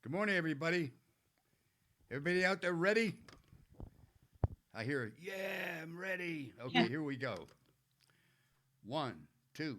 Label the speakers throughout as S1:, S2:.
S1: Good morning, everybody. Everybody out there ready? I hear it. Yeah, I'm ready. Okay, here we go. One, two.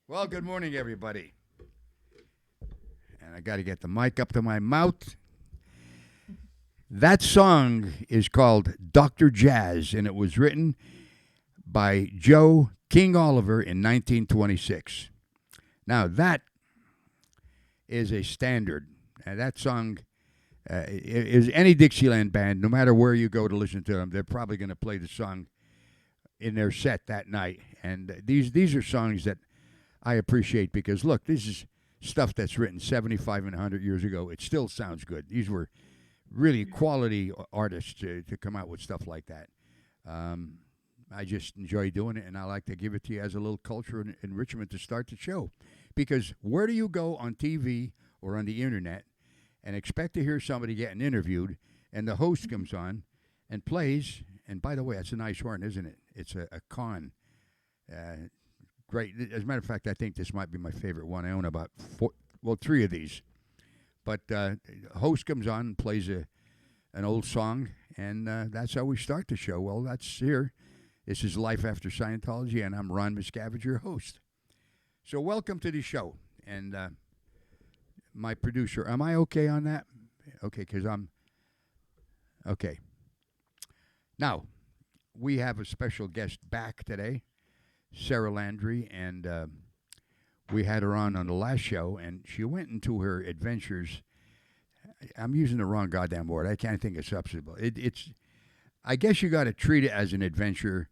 S1: Well, good morning, everybody. And I got to get the mic up to my mouth. That song is called Dr. Jazz, and it was written by Joe King Oliver in 1926. Now, that is a standard. And that song is any Dixieland band, no matter where you go to listen to them, they're probably going to play the song in their set that night. And these are songs that I appreciate because, look, this is stuff that's written 75 and 100 years ago. It still sounds good. These were really quality artists to come out with stuff like that. I just enjoy doing it, and I like to give it to you as a little culture enrichment to start the show. Because where do you go on TV or on the internet and expect to hear somebody getting interviewed, and the host comes on and plays, and by the way, that's a nice horn, isn't it? It's a con. Great. As a matter of fact, I think this might be my favorite one. I own about three of these. But host comes on and plays an old song, and that's how we start the show. Well, that's here. This is Life After Scientology, and I'm Ron Miscavige, your host. So welcome to the show. And my producer, am I okay on that? Okay, because I'm okay. Now, we have a special guest back today, Sarah Landry, and we had her on the last show, and she went into her adventures. I'm using the wrong goddamn word. I can't think of substitute. It's. I guess you got to treat it as an adventure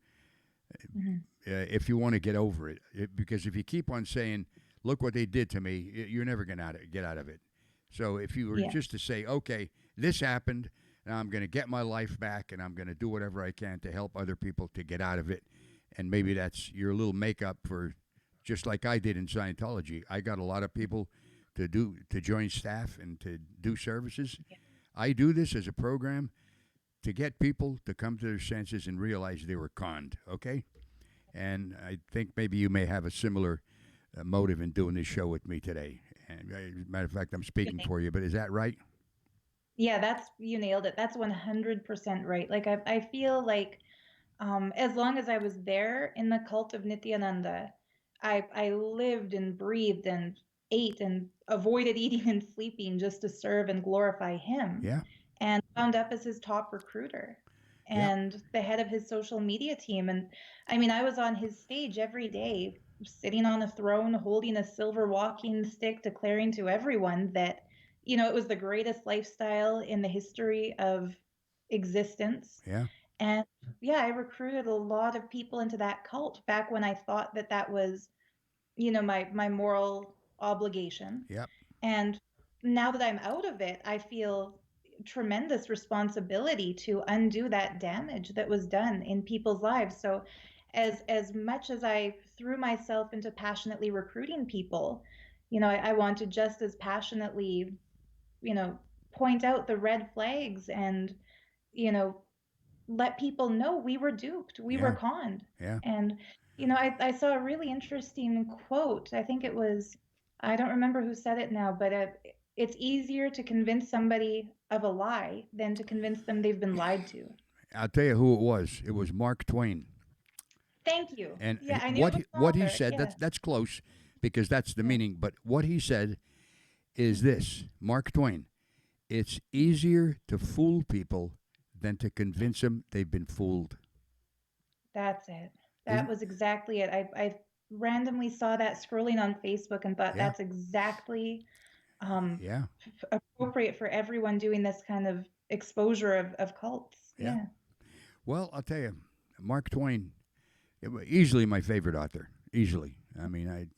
S1: if you want to get over it. Because if you keep on saying, "Look what they did to me," you're never gonna get out of it. So if you were just to say, "Okay, this happened, and I'm going to get my life back, and I'm going to do whatever I can to help other people to get out of it," and maybe that's your little makeup for, just like I did in Scientology. I got a lot of people to join staff and to do services. Yeah. I do this as a program to get people to come to their senses and realize they were conned, okay? And I think maybe you may have a similar motive in doing this show with me today. And as a matter of fact, I'm speaking for you, but is that right?
S2: Yeah, you nailed it. That's 100% right. Like I feel like as long as I was there in the cult of Nithyananda, I lived and breathed and ate and avoided eating and sleeping just to serve and glorify him.
S1: Yeah.
S2: And wound up as his top recruiter
S1: Yep.
S2: and the head of his social media team. And I mean, I was on his stage every day, sitting on a throne, holding a silver walking stick, declaring to everyone that, it was the greatest lifestyle in the history of existence.
S1: Yeah.
S2: And yeah, I recruited a lot of people into that cult back when I thought that that was, my moral obligation.
S1: Yep.
S2: And now that I'm out of it, I feel tremendous responsibility to undo that damage that was done in people's lives. So as much as I threw myself into passionately recruiting people, I want to just as passionately, you know, point out the red flags and, you know, let people know we were duped, we were
S1: Yeah.
S2: conned.
S1: Yeah.
S2: And, I saw a really interesting quote. I think it was, I don't remember who said it now, but it's easier to convince somebody of a lie than to convince them they've been lied to.
S1: I'll tell you who it was. It was Mark Twain.
S2: Thank you.
S1: And
S2: Yeah, I knew it
S1: what
S2: was an
S1: what he
S2: author.
S1: said,
S2: Yeah.
S1: that's close because that's the
S2: Yeah.
S1: meaning. But what he said is this: Mark Twain. It's easier to fool people than to convince them they've been fooled.
S2: That's it. That
S1: Isn't
S2: was exactly it. I randomly saw that scrolling on Facebook and thought
S1: yeah
S2: that's exactly um,
S1: yeah
S2: appropriate for everyone doing this kind of exposure of cults.
S1: yeah?
S2: Yeah.
S1: Well, I'll tell you, Mark Twain Easily my favorite author. Easily. I mean,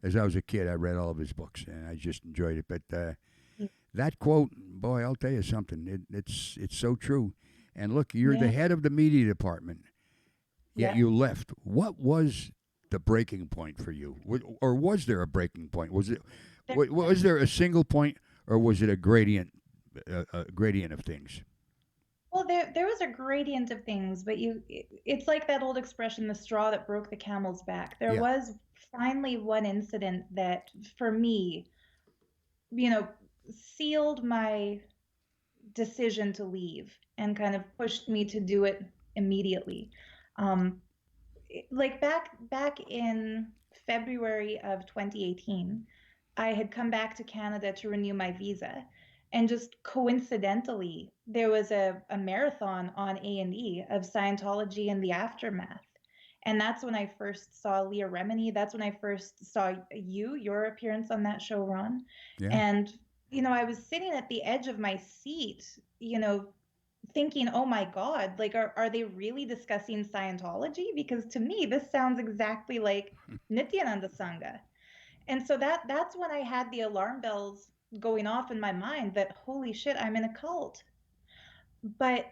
S1: as I was a kid, I read all of his books, and I just enjoyed it. But that quote, boy, I'll tell you something. It's so true. And look, you're the
S2: Yeah.
S1: head of the media department, yet
S2: Yeah.
S1: you left. What was the breaking point for you, or was there a breaking point?
S2: There,
S1: Was there a single point, or was it a gradient of things?
S2: well, there was a gradient of things, but it's like that old expression, the straw that broke the camel's back. There
S1: Yeah.
S2: was finally one incident that, for me, you know, sealed my decision to leave and kind of pushed me to do it immediately. Um, like back in February of 2018, I had come back to Canada to renew my visa, and just coincidentally, there was a marathon on A&E of Scientology and the aftermath. And that's when I first saw Leah Remini. That's when I first saw your appearance on that show, Ron.
S1: Yeah.
S2: And, I was sitting at the edge of my seat, thinking, oh my God, like, are they really discussing Scientology? Because to me, this sounds exactly like Nithyananda Sangha. And so that's when I had the alarm bells going off in my mind that, holy shit, I'm in a cult. But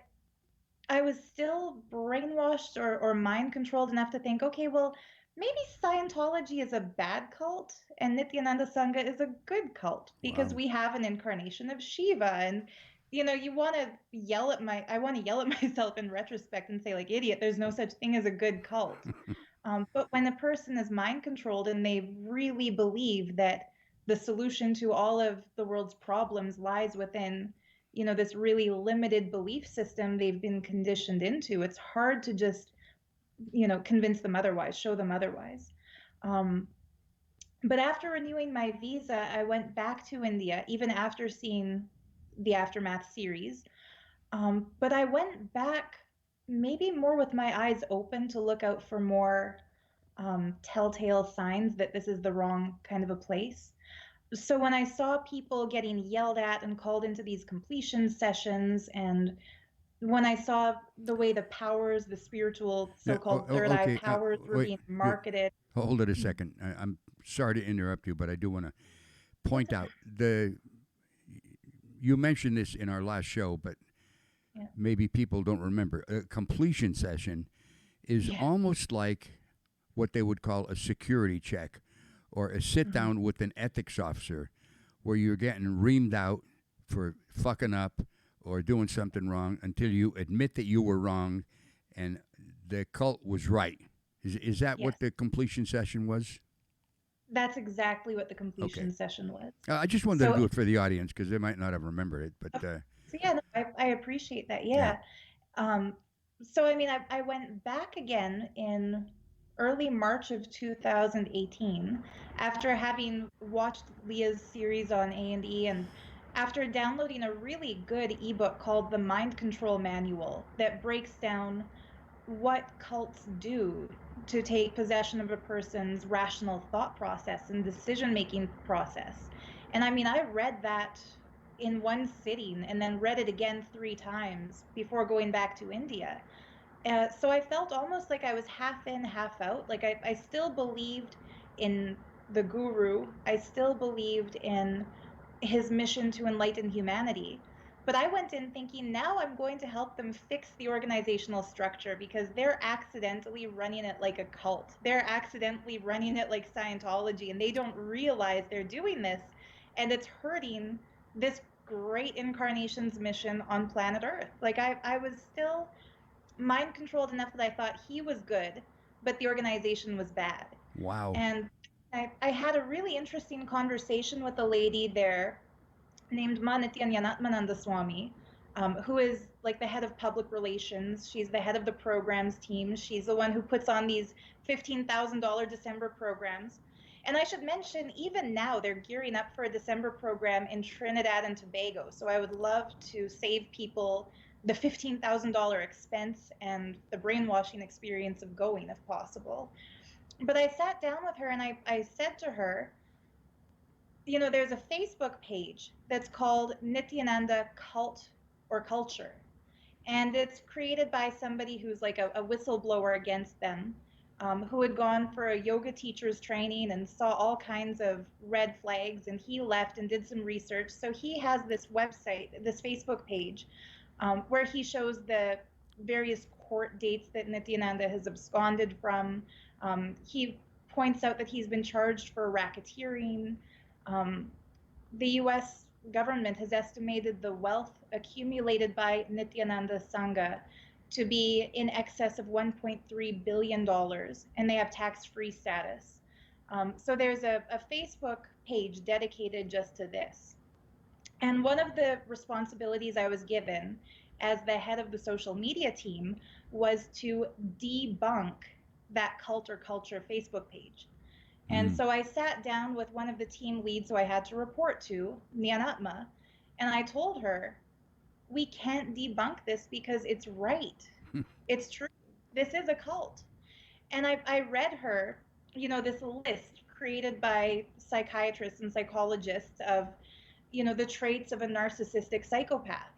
S2: I was still brainwashed or mind controlled enough to think, okay, well, maybe Scientology is a bad cult and Nithyananda Sangha is a good cult because
S1: Wow.
S2: we have an incarnation of Shiva. And, you want to I want to yell at myself in retrospect and say, like, idiot, there's no such thing as a good cult. But when a person is mind controlled and they really believe that the solution to all of the world's problems lies within, this really limited belief system they've been conditioned into, it's hard to just, convince them otherwise, show them otherwise. Um, but after renewing my visa, I went back to India, even after seeing the Aftermath series. But I went back maybe more with my eyes open to look out for more telltale signs that this is the wrong kind of a place. So when I saw people getting yelled at and called into these completion sessions, and when I saw the way the powers, the spiritual
S1: Yeah.
S2: so-called third eye
S1: Okay.
S2: powers were
S1: Wait.
S2: being marketed.
S1: Hold it a second. I'm sorry to interrupt you, but I do want to
S2: It's
S1: point
S2: okay.
S1: out the. You mentioned this in our last show, but
S2: Yeah.
S1: maybe people don't remember. A completion session is
S2: Yeah.
S1: almost like what they would call a security check or a sit
S2: Mhm.
S1: down with an ethics officer where you're getting reamed out for fucking up or doing something wrong until you admit that you were wrong and the cult was right. Is that
S2: Yes.
S1: what the completion session was?
S2: That's exactly what the
S1: Okay.
S2: completion session was.
S1: I just wanted to
S2: So,
S1: do it for the audience because they might not have remembered it, but
S2: so yeah, no, I appreciate that.
S1: yeah.
S2: Yeah. Um, so I mean, I went back again in early March of 2018 after having watched Leah's series on A&E and after downloading a really good ebook called The Mind Control Manual that breaks down what cults do to take possession of a person's rational thought process and decision making process. And I mean, I read that in one sitting and then read it again 3 times before going back to India. So I felt almost like I was half in, half out. Like I still believed in the guru, I still believed in his mission to enlighten humanity. But I went in thinking, now I'm going to help them fix the organizational structure because they're accidentally running it like a cult. They're accidentally running it like Scientology, and they don't realize they're doing this. And it's hurting this great incarnation's mission on planet Earth. Like I was still mind controlled enough that I thought he was good, but the organization was bad.
S1: Wow.
S2: And I had a really interesting conversation with a lady there named Nithyananda Swami, who is like the head of public relations. She's the head of the programs team. She's the one who puts on these $15,000 December programs. And I should mention, even now, they're gearing up for a December program in Trinidad and Tobago. So I would love to save people the $15,000 expense and the brainwashing experience of going if possible. But I sat down with her and I said to her, there's a Facebook page that's called Nithyananda Cult or Culture. And it's created by somebody who's like a whistleblower against them. who had gone for a yoga teacher's training and saw all kinds of red flags, and he left and did some research. So he has this website, this Facebook page, where he shows the various court dates that Nithyananda has absconded from. He points out that he's been charged for racketeering. The US government has estimated the wealth accumulated by Nithyananda Sangha to be in excess of $1.3 billion, and they have tax-free status. So there's a Facebook page dedicated just to this. And one of the responsibilities I was given as the head of the social media team was to debunk that cult or culture Facebook page. And so I sat down with one of the team leads who I had to report to, Nyanatma, and I told her, we can't debunk this because it's right. It's true. This is a cult. And I read her, this list created by psychiatrists and psychologists of, the traits of a narcissistic psychopath.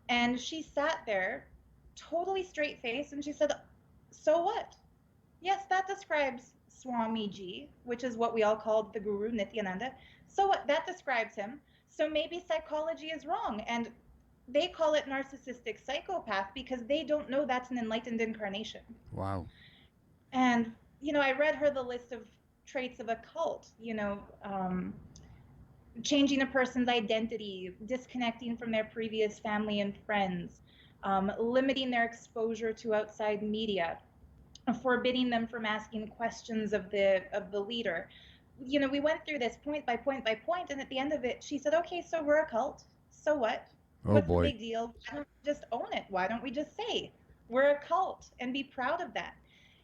S2: And she sat there totally straight faced and she said, so what? Yes, that describes Swamiji, which is what we all called the Guru Nithyananda. So what? That describes him. So maybe psychology is wrong. And they call it narcissistic psychopath because they don't know that's an enlightened incarnation.
S1: Wow.
S2: And, I read her the list of traits of a cult, changing a person's identity, disconnecting from their previous family and friends, limiting their exposure to outside media, forbidding them from asking questions of the leader. We went through this point by point by point, and at the end of it, she said, "Okay, so we're a cult. So what?
S1: Oh,
S2: What's
S1: boy.
S2: the big deal? Why don't we just own it? Why don't we just say we're a cult and be proud of that?"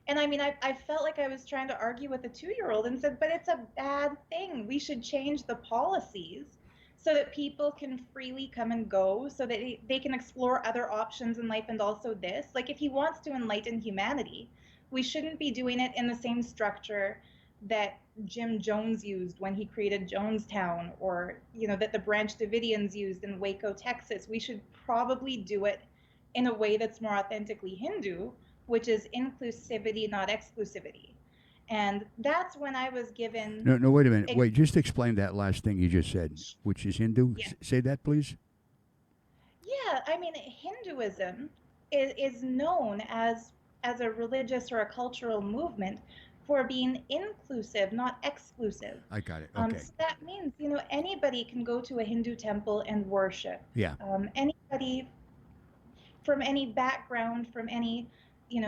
S2: And I mean, I felt like I was trying to argue with a 2-year-old and said, but it's a bad thing. We should change the policies so that people can freely come and go, so that they can explore other options in life and also this. Like, if he wants to enlighten humanity, we shouldn't be doing it in the same structure that Jim Jones used when he created Jonestown, or, that the Branch Davidians used in Waco, Texas. We should probably do it in a way that's more authentically Hindu, which is inclusivity, not exclusivity. And that's when I was given.
S1: No, wait a minute. Wait, just explain that last thing you just said, which is Hindu.
S2: Yeah.
S1: Say that, please.
S2: Yeah, I mean, Hinduism is known as a religious or a cultural movement for being inclusive, not exclusive.
S1: I got it. Okay.
S2: So that means, anybody can go to a Hindu temple and worship.
S1: Yeah.
S2: Anybody from any background, from any,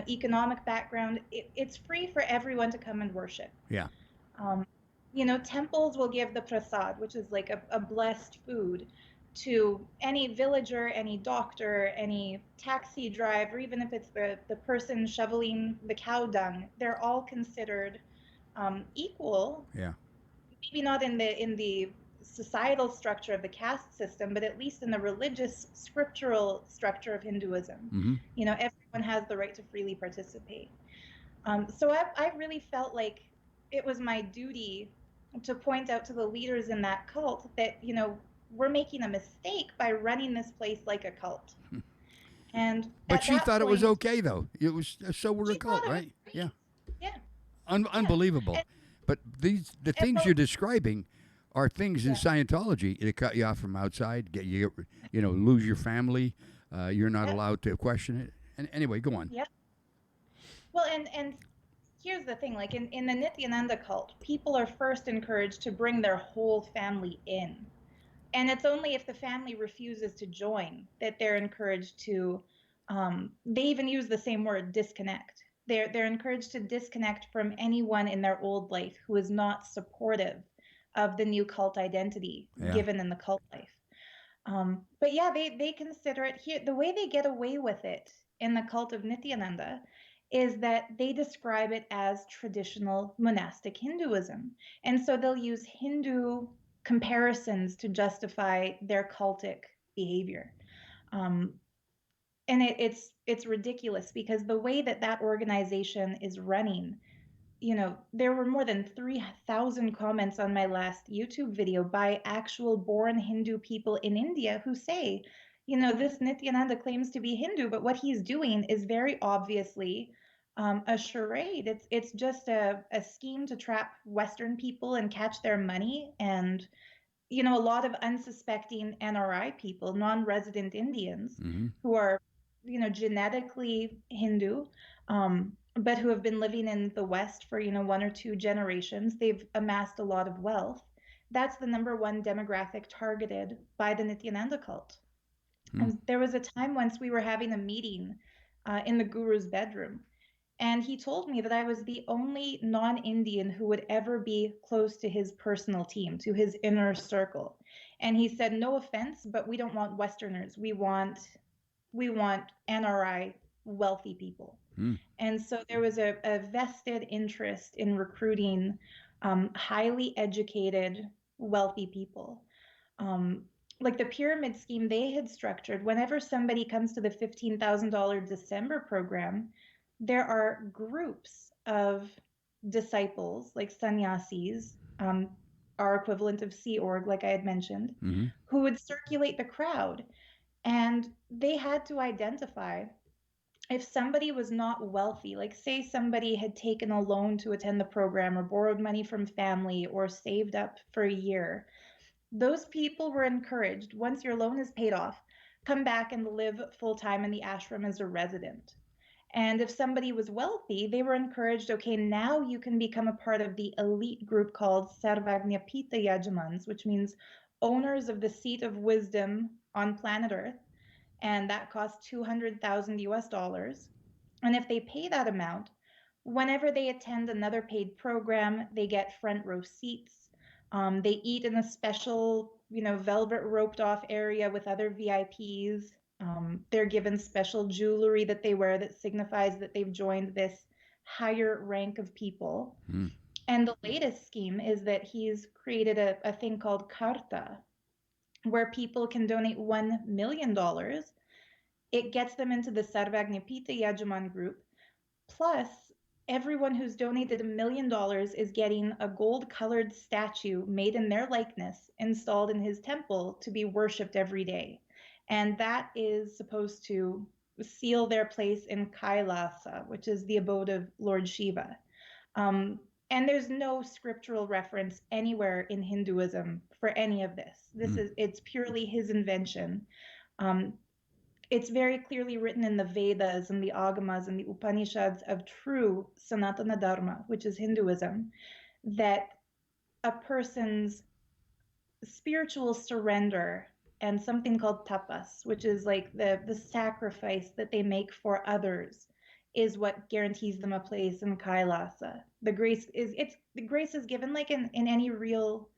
S2: economic background, it's free for everyone to come and worship.
S1: Yeah.
S2: Temples will give the prasad, which is like a blessed food, to any villager, any doctor, any taxi driver, even if it's the person shoveling the cow dung. They're all considered equal.
S1: Yeah.
S2: Maybe not in the societal structure of the caste system, but at least in the religious scriptural structure of Hinduism.
S1: Mm-hmm.
S2: Everyone has the right to freely participate. So I really felt like it was my duty to point out to the leaders in that cult that, we're making a mistake by running this place like a cult. And
S1: but she thought it was okay, though. It was so we're a cult, right? Yeah.
S2: Yeah.
S1: Unbelievable. But the things you're describing are things in Scientology that cut you off from outside, get you, lose your family. You're not allowed to question it. And anyway, go on.
S2: Yeah. Well, and here's the thing, like in the Nithyananda cult, people are first encouraged to bring their whole family in. And it's only if the family refuses to join that they're encouraged to, they even use the same word, disconnect. They're encouraged to disconnect from anyone in their old life who is not supportive of the new cult identity given in the cult life. But yeah, they consider it here. The way they get away with it in the cult of Nithyananda is that they describe it as traditional monastic Hinduism. And so they'll use Hindu comparisons to justify their cultic behavior. And it's ridiculous because the way that organization is running, there were more than 3,000 comments on my last YouTube video by actual born Hindu people in India who say, this Nithyananda claims to be Hindu, but what he's doing is very obviously a charade. It's just a scheme to trap Western people and catch their money, and a lot of unsuspecting NRI people, non-resident Indians,
S1: Mm-hmm.
S2: who are genetically Hindu, but who have been living in the West for 1 or 2 generations. They've amassed a lot of wealth. That's the number one demographic targeted by the Nithyananda cult.
S1: Hmm.
S2: And there was a time once we were having a meeting in the guru's bedroom, and he told me that I was the only non-Indian who would ever be close to his personal team, to his inner circle. And he said, "No offense, but we don't want Westerners. We want NRI wealthy people."
S1: Hmm.
S2: And so there was a vested interest in recruiting highly educated, wealthy people. Um, like the pyramid scheme they had structured, whenever somebody comes to the $15,000 December program, there are groups of disciples, like sannyasis, our equivalent of Sea Org, like I had mentioned,
S1: Mm-hmm.
S2: who would circulate the crowd. And they had to identify if somebody was not wealthy, like say somebody had taken a loan to attend the program or borrowed money from family or saved up for a year, those people were encouraged, once your loan is paid off, come back and live full time in the ashram as a resident. And if somebody was wealthy, they were encouraged, okay, now you can become a part of the elite group called Sarvagnapita Yajamans, which means owners of the seat of wisdom on planet Earth. And that costs 200,000 US dollars. And if they pay that amount, whenever they attend another paid program, they get front row seats. They eat in a special, velvet roped off area with other VIPs. They're given special jewelry that they wear that signifies that they've joined this higher rank of people.
S1: Hmm.
S2: And the latest scheme is that he's created a thing called Karta, where people can donate $1 million. It gets them into the Sarvagnapita Yajaman group. Plus, everyone who's donated $1 million is getting a gold colored statue made in their likeness installed in his temple to be worshipped every day. And that is supposed to seal their place in Kailasa, which is the abode of Lord Shiva. Um, and there's no scriptural reference anywhere in Hinduism for any of this.
S1: Hmm.
S2: It's purely his invention. Um, it's very clearly written in the Vedas and the Agamas and the Upanishads of true Sanatana Dharma, which is Hinduism, that a person's spiritual surrender and something called tapas, which is like the sacrifice that they make for others, is what guarantees them a place in Kailasa. The grace is given like in any real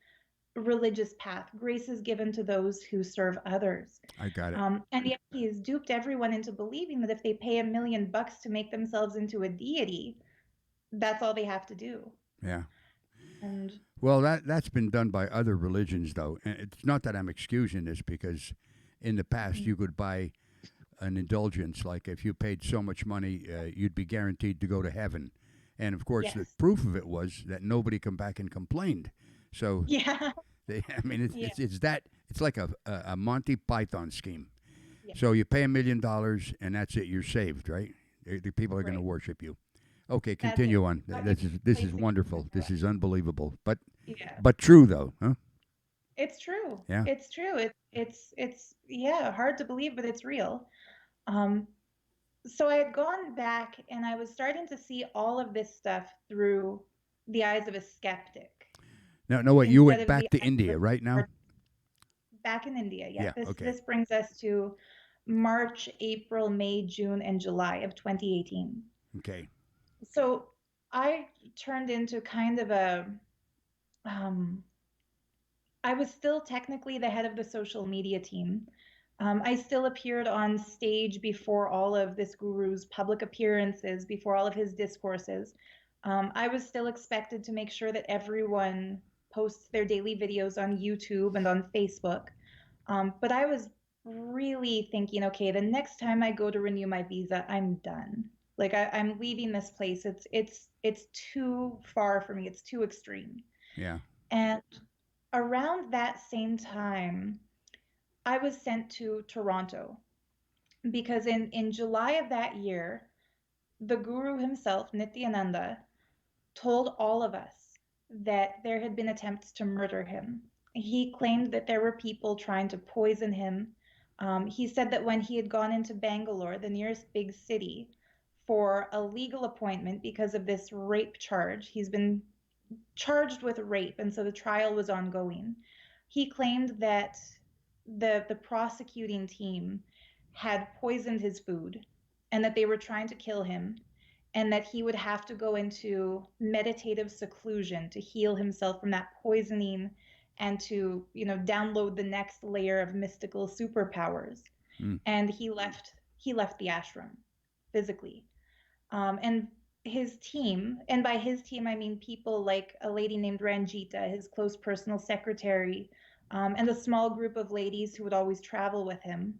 S2: religious path. Grace is given to those who serve others.
S1: I got it.
S2: And yet he's duped everyone into believing that if they pay $1 million to make themselves into a deity, that's all they have to do.
S1: Yeah.
S2: And
S1: Well, that's been done by other religions, though. And it's not that I'm excusing this because in the past
S2: mm,
S1: you could buy an indulgence, like if you paid so much money, you'd be guaranteed to go to heaven. And of course, the
S2: yes,
S1: proof of it was that nobody come back and complained. So
S2: yeah,
S1: I mean,
S2: yeah,
S1: it's like a Monty Python scheme.
S2: yeah,
S1: So you pay $1 million and that's it. You're saved, right? The people are going to
S2: right.
S1: worship you. Okay,
S2: That's it.
S1: continue on.
S2: Got you
S1: This is
S2: placing in
S1: wonderful.
S2: the
S1: This
S2: West.
S1: is unbelievable,
S2: Yeah,
S1: but true though, huh?
S2: it's true.
S1: Yeah.
S2: It's true. It's yeah, hard to believe, but it's real. Um, so I had gone back and I was starting to see all of this stuff through the eyes of a skeptic
S1: Now, no, what you
S2: instead
S1: went
S2: of the
S1: back to
S2: eyes of
S1: India right
S2: a
S1: now?
S2: back in India. Yeah,
S1: Yeah.
S2: this
S1: Okay.
S2: this brings us to March, April, May, June, and July of 2018.
S1: Okay.
S2: So I turned into kind of um, I was still technically the head of the social media team. I still appeared on stage before all of this guru's public appearances, before all of his discourses. I was still expected to make sure that everyone posts their daily videos on YouTube and on Facebook. But I was really thinking, okay, the next time I go to renew my visa, I'm done. Like I'm leaving this place. It's too far for me. It's too extreme.
S1: Yeah.
S2: And around that same time, I was sent to Toronto because in July of that year, The guru himself, Nithyananda, told all of us that there had been attempts to murder him. He claimed that there were people trying to poison him. He said that when he had gone into Bangalore, the nearest big city, for a legal appointment because of this rape charge, he's been charged with rape, and so the trial was ongoing. He claimed that the prosecuting team had poisoned his food and that they were trying to kill him and that he would have to go into meditative seclusion to heal himself from that poisoning and to, download the next layer of mystical superpowers.
S1: Mm.
S2: And he left the ashram physically. And his team, and by his team, I mean people like a lady named Ranjita, his close personal secretary, and a small group of ladies who would always travel with him.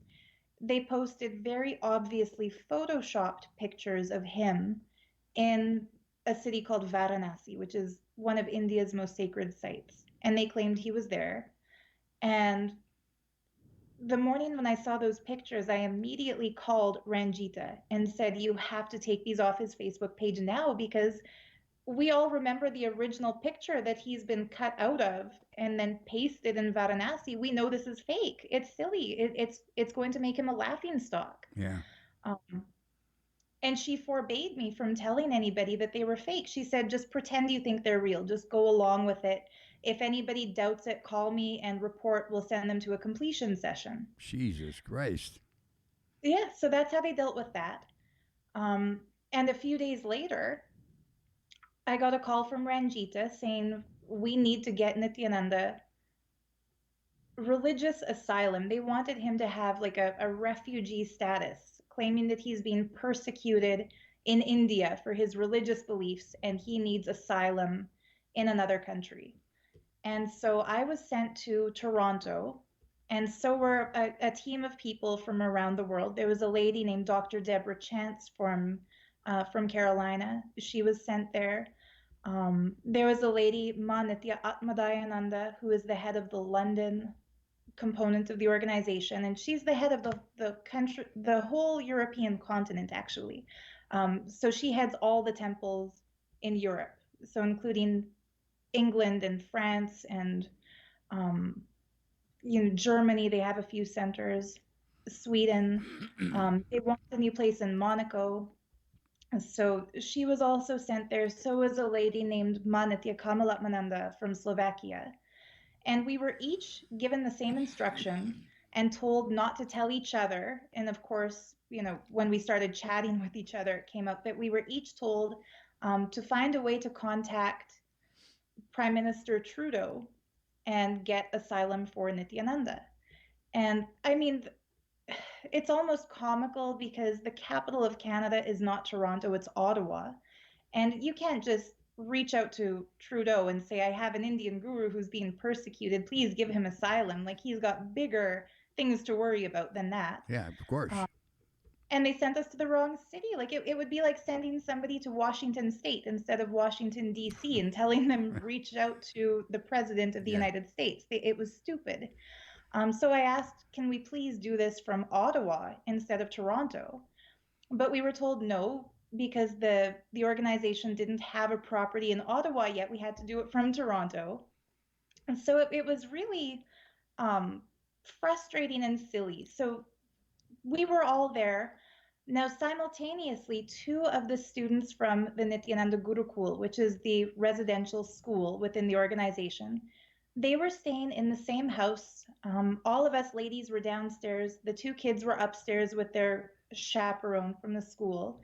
S2: They posted very obviously photoshopped pictures of him in a city called Varanasi, which is one of India's most sacred sites. And they claimed he was there. And the morning when I saw those pictures, I immediately called Ranjita and said, "You have to take these off his Facebook page now because we all remember the original picture that he's been cut out of and then pasted in Varanasi. We know this is fake. It's silly. It's going to make him a laughing stock."
S1: Yeah.
S2: Um, and she forbade me from telling anybody that they were fake. She said, "Just pretend you think they're real. Just go along with it. If anybody doubts it, call me and report. We'll send them to a completion session."
S1: Jesus Christ.
S2: Yeah, so that's how they dealt with that. Um, and a few days later, I got a call from Ranjita saying, "We need to get Nithyananda religious asylum." They wanted him to have like a refugee status, claiming that he's being persecuted in India for his religious beliefs and he needs asylum in another country. And so I was sent to Toronto, and so were a team of people from around the world. There was a lady named Dr. Deborah Chance from Carolina. She was sent there. There was a lady, Manitya Atmadayananda, who is the head of the London component of the organization, and she's the head of the country, the whole European continent, actually. So she heads all the temples in Europe, so including England and France and um, Germany. They have a few centers. Sweden. They want a new place in Monaco. So she was also sent there. So was a lady named Manitya Kamalatmananda from Slovakia. And we were each given the same instruction and told not to tell each other. And of course, when we started chatting with each other, it came up that we were each told to find a way to contact Prime Minister Trudeau and get asylum for Nithyananda. And I mean, it's almost comical because the capital of Canada is not Toronto, it's Ottawa. And you can't just reach out to Trudeau and say, "I have an Indian guru who's being persecuted. Please give him asylum." Like he's got bigger things to worry about than that.
S1: Yeah, of course.
S2: And they sent us to the wrong city. Like it would be like sending somebody to Washington State instead of Washington, D.C., and telling them reach out to the President of the
S1: Yeah.
S2: United States. It was stupid. So I asked, "Can we please do this from Ottawa instead of Toronto?" But we were told no, because the organization didn't have a property in Ottawa yet. We had to do it from Toronto. And so it was really um, frustrating and silly. So we were all there. Now, simultaneously, two of the students from the Nithyananda Gurukul, which is the residential school within the organization, they were staying in the same house. All of us ladies were downstairs. The two kids were upstairs with their chaperone from the school.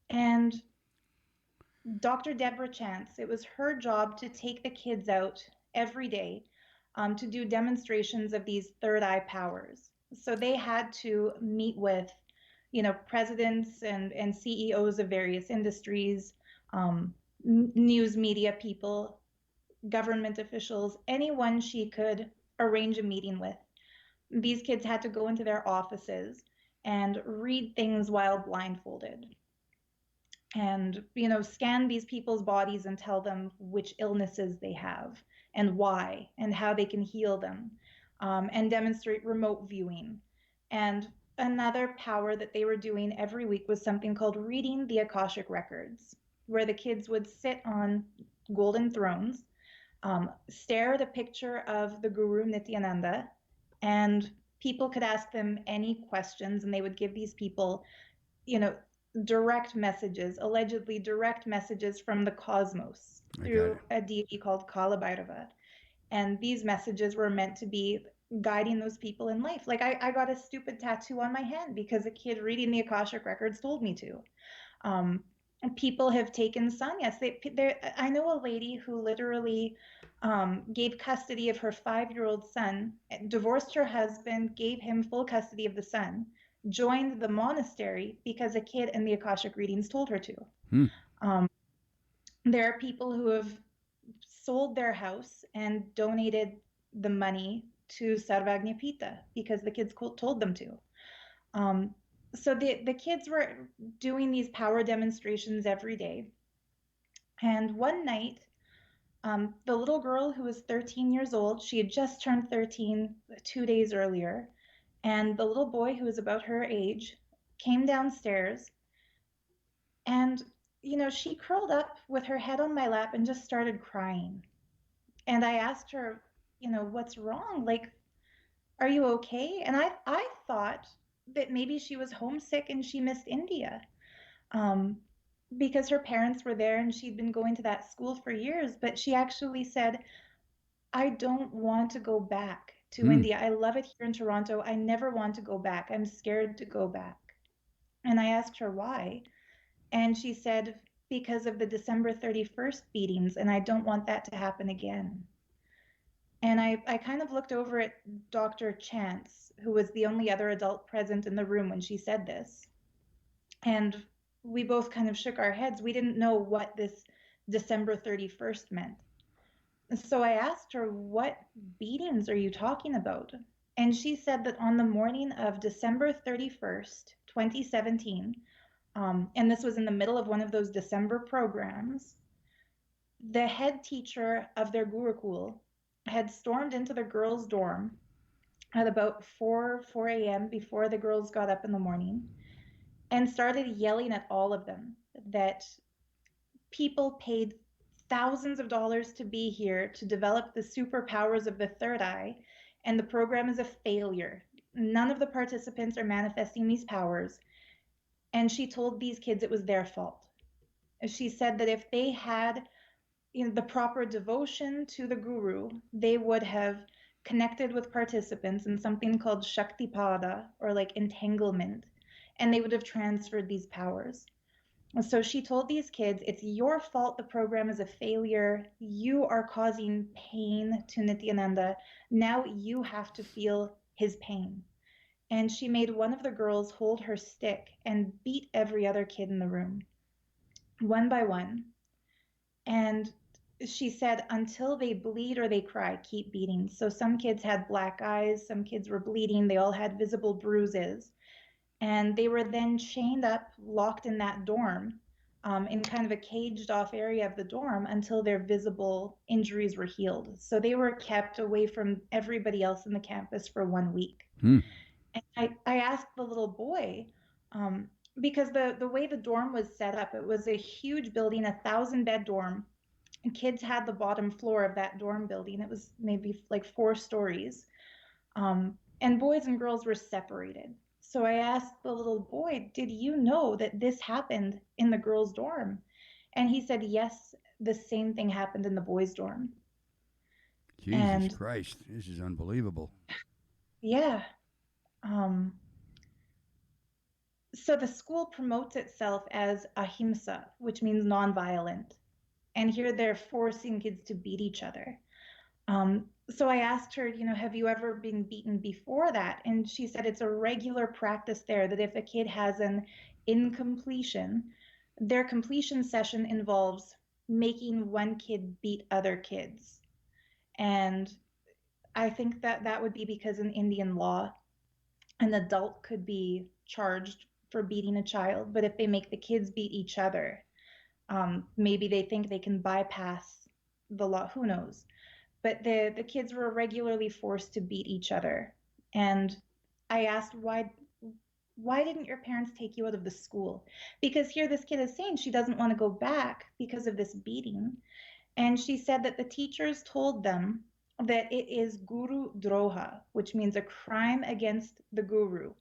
S2: And Dr. Deborah Chance, it was her job to take the kids out every day to do demonstrations of these third eye powers. So they had to meet with, presidents and CEOs of various industries, news media people, government officials, anyone she could arrange a meeting with. These kids had to go into their offices and read things while blindfolded and scan these people's bodies and tell them which illnesses they have and why and how they can heal them, and demonstrate remote viewing. And Another power that they were doing every week was something called reading the Akashic records, where the kids would sit on golden thrones, stare at a picture of the guru Nithyananda, and people could ask them any questions, and they would give these people, you know, direct messages, allegedly direct messages from the cosmos
S1: I got it.
S2: through a deity called Kala Bhairava. And these messages were meant to be guiding those people in life. Like I got a stupid tattoo on my hand because a kid reading the Akashic records told me to. Um, People have taken sannyas. I know a lady who literally gave custody of her 5-year-old son, divorced her husband, gave him full custody of the son, joined the monastery because a kid in the Akashic readings told her to.
S1: Hmm.
S2: Um, there are people who have sold their house and donated the money to Sarvagnapita because the kids told them to. Um, so the kids were doing these power demonstrations every day. And one night, the little girl who was 13 years old, she had just turned 13 2 days earlier, and the little boy who was about her age came downstairs and, she curled up with her head on my lap and just started crying. And I asked her, what's wrong? Like, are you okay? And I thought that maybe she was homesick and she missed India. Um, because her parents were there and she'd been going to that school for years, but she actually said, I don't want to go back to
S1: Hmm.
S2: India. I love it here in Toronto. I never want to go back. I'm scared to go back. And I asked her why. And she said, because of the December 31st beatings, and I don't want that to happen again. And I kind of looked over at Dr. Chance, who was the only other adult present in the room when she said this. And we both kind of shook our heads. We didn't know what this December 31st meant. So I asked her, what beatings are you talking about? And she said that on the morning of December 31st, 2017, and this was in the middle of one of those December programs, the head teacher of their Gurukul had stormed into the girls' dorm at about 4 a.m. before the girls got up in the morning and started yelling at all of them that people paid thousands of dollars to be here to develop the superpowers of the third eye, and the program is a failure. None of the participants are manifesting these powers. And she told these kids it was their fault. She said that if they had the proper devotion to the guru, they would have connected with participants in something called Shaktipada, or like entanglement, and they would have transferred these powers. So she told these kids, it's your fault the program is a failure. You are causing pain to Nithyananda. Now you have to feel his pain. And she made one of the girls hold her stick and beat every other kid in the room, one by one. And she said, until they bleed or they cry, keep beating. So some kids had black eyes, some kids were bleeding, they all had visible bruises. And they were then chained up, locked in that dorm, in kind of a caged off area of the dorm until their visible injuries were healed. So they were kept away from everybody else in the campus for 1 week.
S1: Hmm.
S2: And I asked the little boy, because the way the dorm was set up, it was a huge building, 1,000-bed dorm. And kids had the bottom floor of that dorm building. It was maybe like 4 stories. And boys and girls were separated. So I asked the little boy, did you know that this happened in the girls' dorm? And he said, yes, the same thing happened in the boys' dorm.
S1: Jesus
S2: And
S1: Christ, this is unbelievable.
S2: yeah, um, so the school promotes itself as ahimsa, which means nonviolent. And here they're forcing kids to beat each other. So I asked her, have you ever been beaten before that? And she said it's a regular practice there that if a kid has an incompletion, their completion session involves making one kid beat other kids. And I think that that would be because in Indian law, an adult could be charged for beating a child, but if they make the kids beat each other, maybe they think they can bypass the law. Who knows? But the kids were regularly forced to beat each other. And I asked, Why didn't your parents take you out of the school? Because here this kid is saying she doesn't want to go back because of this beating. And she said that the teachers told them that it is guru droha, which means a crime against the guru,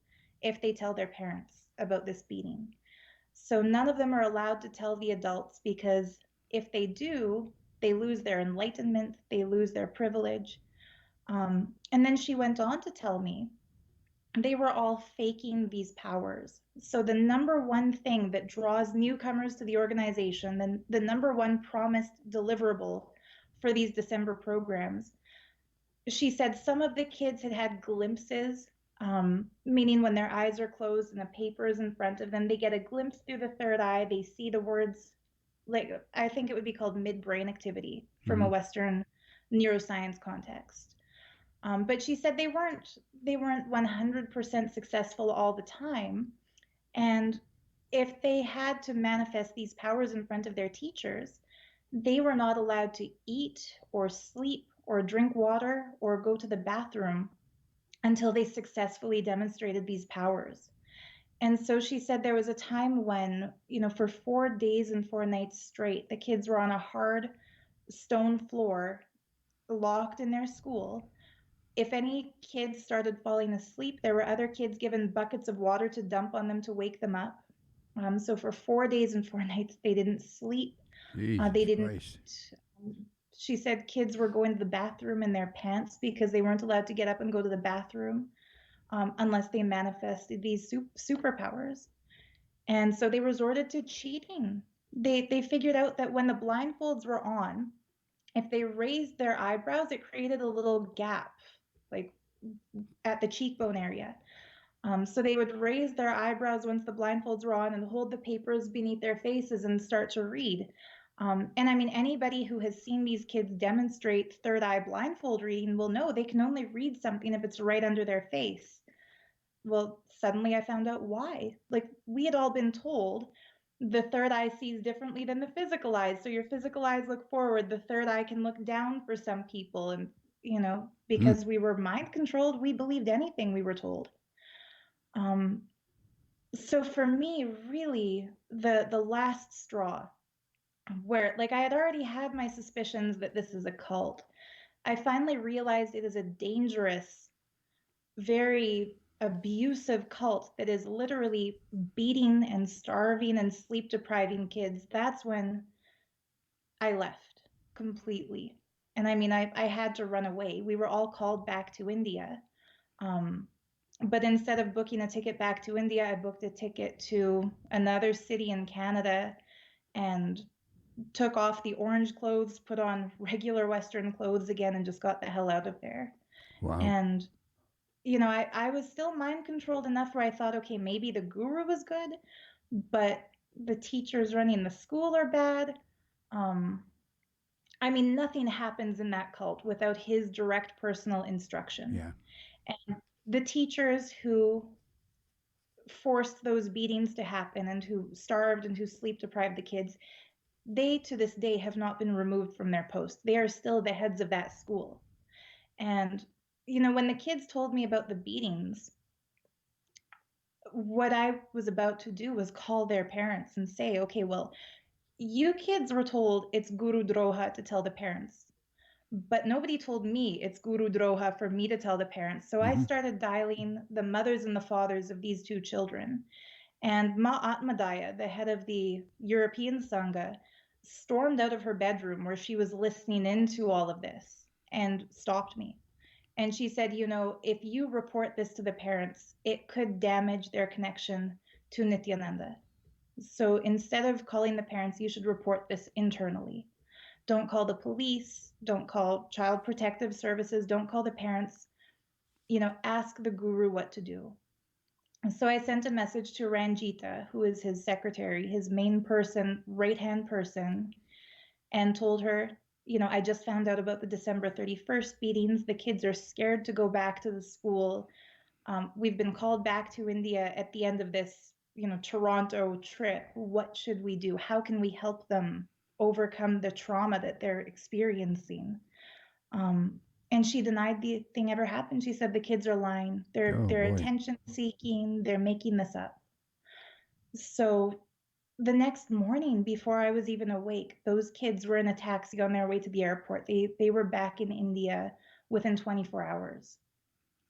S2: if they tell their parents about this beating. So none of them are allowed to tell the adults, because if they do, they lose their enlightenment, they lose their privilege. And then she went on to tell me they were all faking these powers. So the number one thing that draws newcomers to the organization, the number one promised deliverable for these December programs, she said some of the kids had had glimpses, meaning when their eyes are closed and a paper is in front of them, they get a glimpse through the third eye. They see the words, like I think it would be called midbrain activity from a
S1: Mhm.
S2: Western neuroscience context. But she said they weren't 100% successful all the time, and if they had to manifest these powers in front of their teachers, they were not allowed to eat or sleep or drink water or go to the bathroom until they successfully demonstrated these powers. And so she said there was a time when, for 4 days and 4 nights straight, the kids were on a hard stone floor, locked in their school. If any kids started falling asleep, there were other kids given buckets of water to dump on them to wake them up. So for 4 days and 4 nights, they didn't sleep. They
S1: Jesus
S2: didn't.
S1: Christ.
S2: um, She said kids were going to the bathroom in their pants because they weren't allowed to get up and go to the bathroom unless they manifested these superpowers. And so they resorted to cheating. They figured out that when the blindfolds were on, if they raised their eyebrows, it created a little gap, like at the cheekbone area. So they would raise their eyebrows once the blindfolds were on and hold the papers beneath their faces and start to read. And I mean, anybody who has seen these kids demonstrate third eye blindfold reading will know they can only read something if it's right under their face. Well, suddenly I found out why. Like, we had all been told the third eye sees differently than the physical eyes. So your physical eyes look forward, the third eye can look down for some people. And,
S1: Mm.
S2: because we were mind controlled, we believed anything we were told. Um, so for me, really, the last straw, where like I had already had my suspicions that this is a cult, I finally realized it is a dangerous, very abusive cult that is literally beating and starving and sleep depriving kids. That's when I left completely. And I mean, I had to run away. We were all called back to India. Um, but instead of booking a ticket back to India, I booked a ticket to another city in Canada and took off the orange clothes, put on regular Western clothes again, and just got the hell out of there.
S1: Wow.
S2: And, I was still mind controlled enough where I thought, okay, maybe the guru was good, but the teachers running the school are bad. Um, I mean, nothing happens in that cult without his direct personal instruction.
S1: Yeah.
S2: And the teachers who forced those beatings to happen and who starved and who sleep deprived the kids, they to this day have not been removed from their post. They are still the heads of that school. And, when the kids told me about the beatings, what I was about to do was call their parents and say, okay, well, you kids were told it's Guru Droha to tell the parents, but nobody told me it's Guru Droha for me to tell the parents. So I
S1: Hmm.
S2: started dialing the mothers and the fathers of these two children. And Ma Atmadaya, the head of the European Sangha, stormed out of her bedroom where she was listening into all of this and stopped me. And she said, if you report this to the parents, it could damage their connection to Nithyananda. So instead of calling the parents, you should report this internally. Don't call the police, don't call child protective services, don't call the parents. Ask the guru what to do. So I sent a message to Ranjita, who is his secretary, his main person, right hand person, and told her, I just found out about the December 31st beatings. The kids are scared to go back to the school. We've been called back to India at the end of this, Toronto trip. What should we do? How can we help them overcome the trauma that they're experiencing? Um, And she denied the thing ever happened. She said the kids are lying.
S1: Oh
S2: They're
S1: boy.
S2: attention seeking. They're making this up. So the next morning, before I was even awake, those kids were in a taxi on their way to the airport. They were back in India within 24 hours.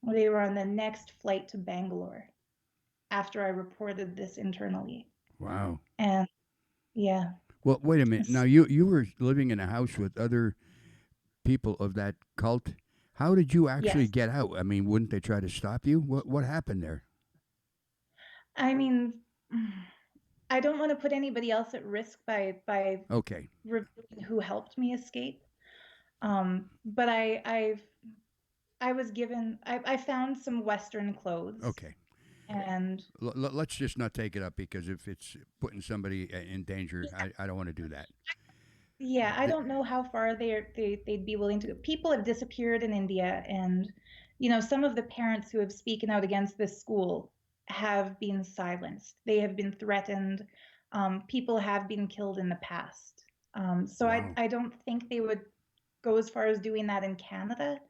S2: They were on the next flight to Bangalore after I reported this internally.
S1: Wow.
S2: And yeah,
S1: Well, wait a minute. Now you were living in a house with other people of that cult. How did you actually
S2: yes.
S1: get out? I mean, wouldn't they try to stop you? What happened there?
S2: I mean, I don't want to put anybody else at risk by
S1: Okay.
S2: revealing who helped me escape. But I was given I found some Western clothes
S1: Okay.
S2: and
S1: Let's just not take it up because if it's putting somebody in danger, I don't want to do that.
S2: yeah, I
S1: Th-
S2: don't know how far they'd be willing to go. People have disappeared in India, and some of the parents who have spoken out against this school have been silenced. They have been threatened. People have been killed in the past. So
S1: wow.
S2: I don't think they would go as far as doing that in Canada,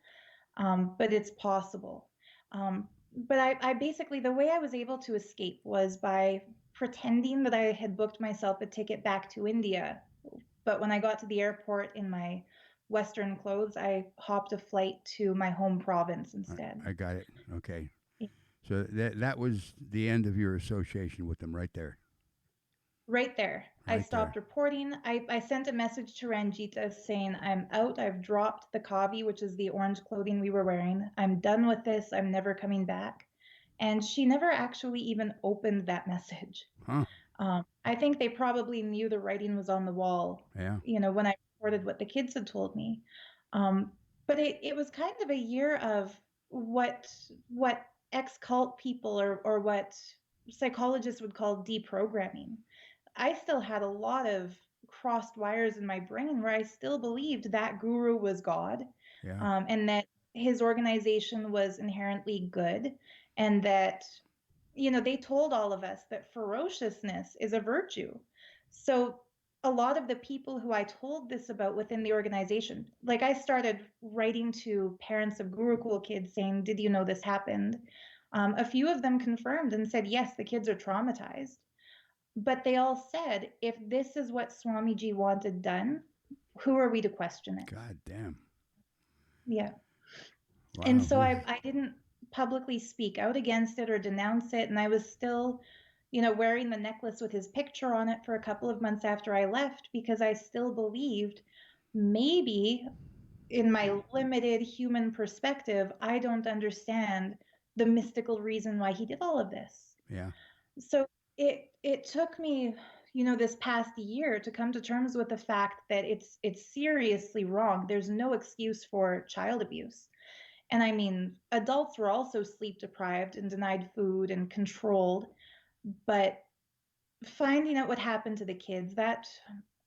S2: but it's possible. But I basically, the way I was able to escape was by pretending that I had booked myself a ticket back to India. But when I got to the airport in my Western clothes, I hopped a flight to my home province instead.
S1: I got it. Okay. So that was the end of your association with them right there.
S2: Right there. I
S1: Right
S2: stopped
S1: there.
S2: reporting. I sent a message to Ranjita saying, I'm out. I've dropped the kavi, which is the orange clothing we were wearing. I'm done with this. I'm never coming back. And she never actually even opened that message.
S1: Huh?
S2: I think they probably knew the writing was on the wall,
S1: Yeah.
S2: when I reported what the kids had told me. Um, but it was kind of a year of what ex-cult people or what psychologists would call deprogramming. I still had a lot of crossed wires in my brain where I still believed that guru was God,
S1: Yeah.
S2: and that his organization was inherently good, and that, they told all of us that ferociousness is a virtue. So a lot of the people who I told this about within the organization, like I started writing to parents of Gurukul kids saying, did you know this happened? A few of them confirmed and said, yes, the kids are traumatized. But they all said, if this is what Swamiji wanted done, who are we to question it?
S1: God damn.
S2: Yeah. And
S1: Wow.
S2: so I didn't publicly speak out against it or denounce it. And I was still, wearing the necklace with his picture on it for a couple of months after I left because I still believed maybe in my limited human perspective, I don't understand the mystical reason why he did all of this.
S1: Yeah.
S2: So it took me, this past year to come to terms with the fact that it's seriously wrong. There's no excuse for child abuse. And I mean, adults were also sleep deprived and denied food and controlled. But finding out what happened to the kids,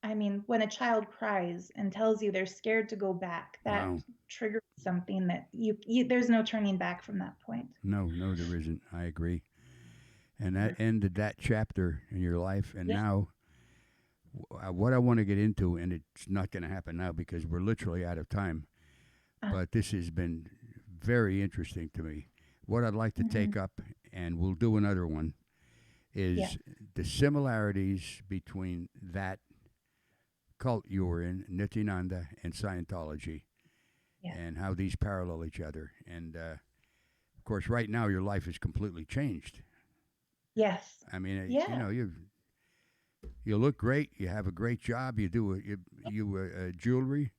S2: I mean, when a child cries and tells you they're scared to go back, that
S1: Wow.
S2: triggers something that there's no turning back from that point.
S1: No, there isn't. I agree. And that
S2: Yeah.
S1: ended that chapter in your life. And
S2: Yeah.
S1: now, what I want to get into, and it's not going to happen now because we're literally out of time,
S2: Uh,
S1: but this has been very interesting to me. What I'd like to
S2: mhm.
S1: take up, and we'll do another one,
S2: Yeah.
S1: is the similarities between that cult you were in, Nithyananda, and Scientology,
S2: Yeah.
S1: and how these parallel each other. And of course, right now your life is completely changed.
S2: Yes.
S1: I mean,
S2: Yeah.
S1: you look great. You have a great job. You do jewelry.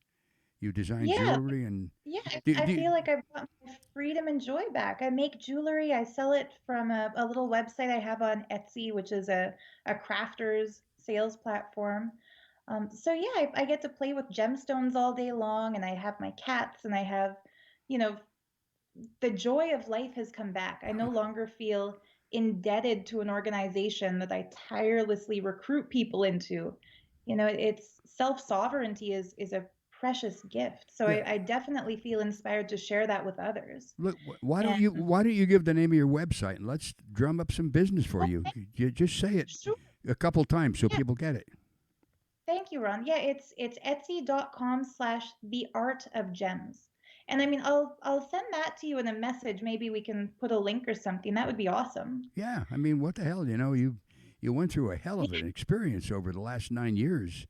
S1: You design
S2: Yeah.
S1: jewelry, and
S2: Yeah.
S1: do,
S2: I
S1: do,
S2: feel like I've got my freedom and joy back. I make jewelry. I sell it from a little website I have on Etsy, which is a crafter's sales platform. So yeah, I get to play with gemstones all day long, and I have my cats, and I have, you know, the joy of life has come back. I no longer feel indebted to an organization that I tirelessly recruit people into. It's self-sovereignty is a precious gift. So
S1: yeah.
S2: I definitely feel inspired to share that with others.
S1: Look, why don't
S2: And
S1: you give the name of your website and let's drum up some business for
S2: oh,
S1: you? You just say it
S2: sure.
S1: a couple times so
S2: Yeah,
S1: people get it.
S2: thank you, Ron. Yeah, it's etsy.com/the art of gems. And I mean, I'll send that to you in a message. Maybe we can put a link or something. That would be awesome.
S1: Yeah, I mean, what the hell? You went through a hell of an experience over the last 9 years.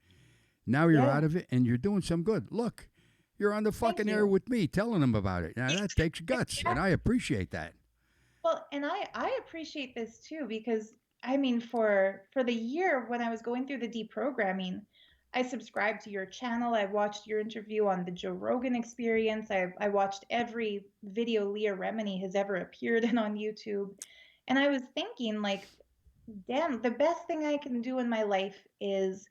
S1: Now you're out
S2: Yeah.
S1: of it, and you're doing some good. Look, you're on the
S2: Thank
S1: fucking air
S2: you.
S1: with me, telling them about it. Now that takes guts,
S2: Yeah.
S1: and I appreciate that.
S2: Well, and I appreciate this too because I mean for the year when I was going through the deprogramming, I subscribed to your channel. I watched your interview on the Joe Rogan Experience. I watched every video Leah Remini has ever appeared in on YouTube. And I was thinking like, damn, the best thing I can do in my life is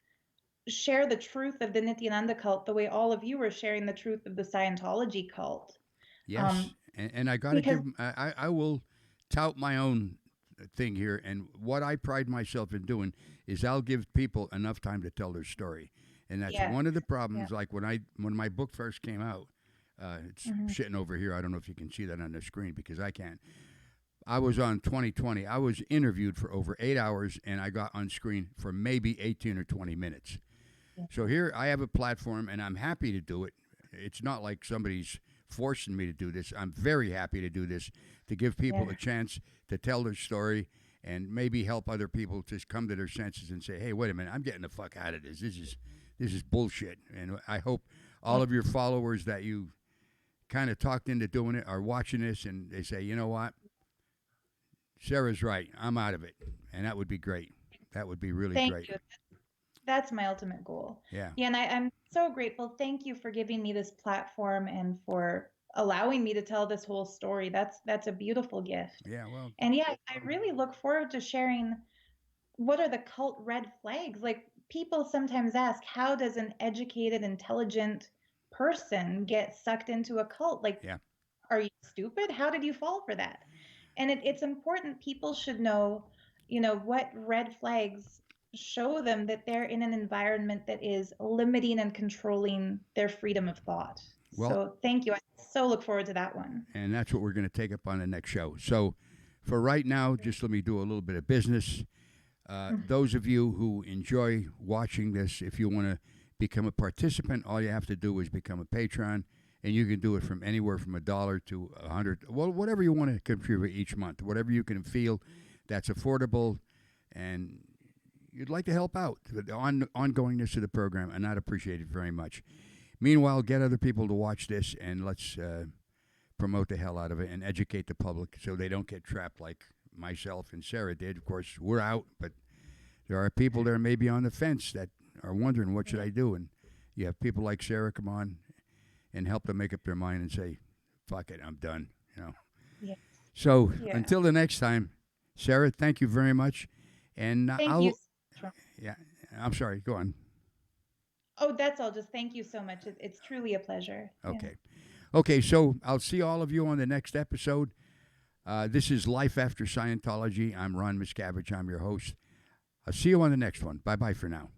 S2: share the truth of the Nithyananda cult the way all of you are sharing the truth of the Scientology cult.
S1: Yes,
S2: Um,
S1: and I got to
S2: because
S1: give. I will tout my own thing here, and what I pride myself in doing is I'll give people enough time to tell their story, and that's
S2: yes,
S1: one of the
S2: yeah.
S1: problems. Like when my book first came out, it's
S2: Hmm.
S1: sitting over here. I don't know if you can see that on the screen because I can't. I was on 2020. I was interviewed for over 8 hours, and I got on screen for maybe 18 or 20 minutes. So here I have a platform, and I'm happy to do it. It's not like somebody's forcing me to do this. I'm very happy to do this to give people
S2: Yeah.
S1: a chance to tell their story and maybe help other people to come to their senses and say, "Hey, wait a minute, I'm getting the fuck out of this. This is bullshit." And I hope all of your followers that you kind of talked into doing it are watching this and they say, "You know what? Sarah's right. I'm out of it." And that would be great. That would be really
S2: Thank
S1: great.
S2: you. That's my ultimate goal.
S1: Yeah.
S2: Yeah, and I'm so grateful. Thank you for giving me this platform and for allowing me to tell this whole story. That's a beautiful gift.
S1: Yeah, well,
S2: And yeah, I really look forward to sharing what are the cult red flags. Like people sometimes ask, how does an educated, intelligent person get sucked into a cult? Like,
S1: yeah.
S2: are you stupid? How did you fall for that? And it's important people should know, what red flags show them that they're in an environment that is limiting and controlling their freedom of thought.
S1: Well,
S2: So thank you. I so look forward to that one.
S1: and that's what we're going to take up on the next show. So, for right now, just let me do a little bit of business.
S2: Mhm.
S1: Those of you who enjoy watching this, if you want to become a participant, all you have to do is become a patron, and you can do it from anywhere from $1 to 100, well, whatever you want to contribute each month, whatever you can feel that's affordable, and you'd like to help out the ongoingness of the program, and I'd appreciate it very much. Meanwhile, get other people to watch this, and let's promote the hell out of it and educate the public so they don't get trapped like myself and Sarah did. Of course, we're out, but there are people there maybe on the fence that are wondering what should I do, and you have people like Sarah come on and help them make up their mind and say, "Fuck it, I'm done." You know.
S2: Yeah.
S1: So
S2: Yeah.
S1: until the next time, Sarah, thank you very much, and
S2: Thank you.
S1: I'll yeah. I'm sorry. Go on.
S2: Oh, that's all. Just thank you so much. It's truly a pleasure. Yeah.
S1: Okay. Okay. So I'll see all of you on the next episode. This is Life After Scientology. I'm Ron Miscavige. I'm your host. I'll see you on the next one. Bye bye for now.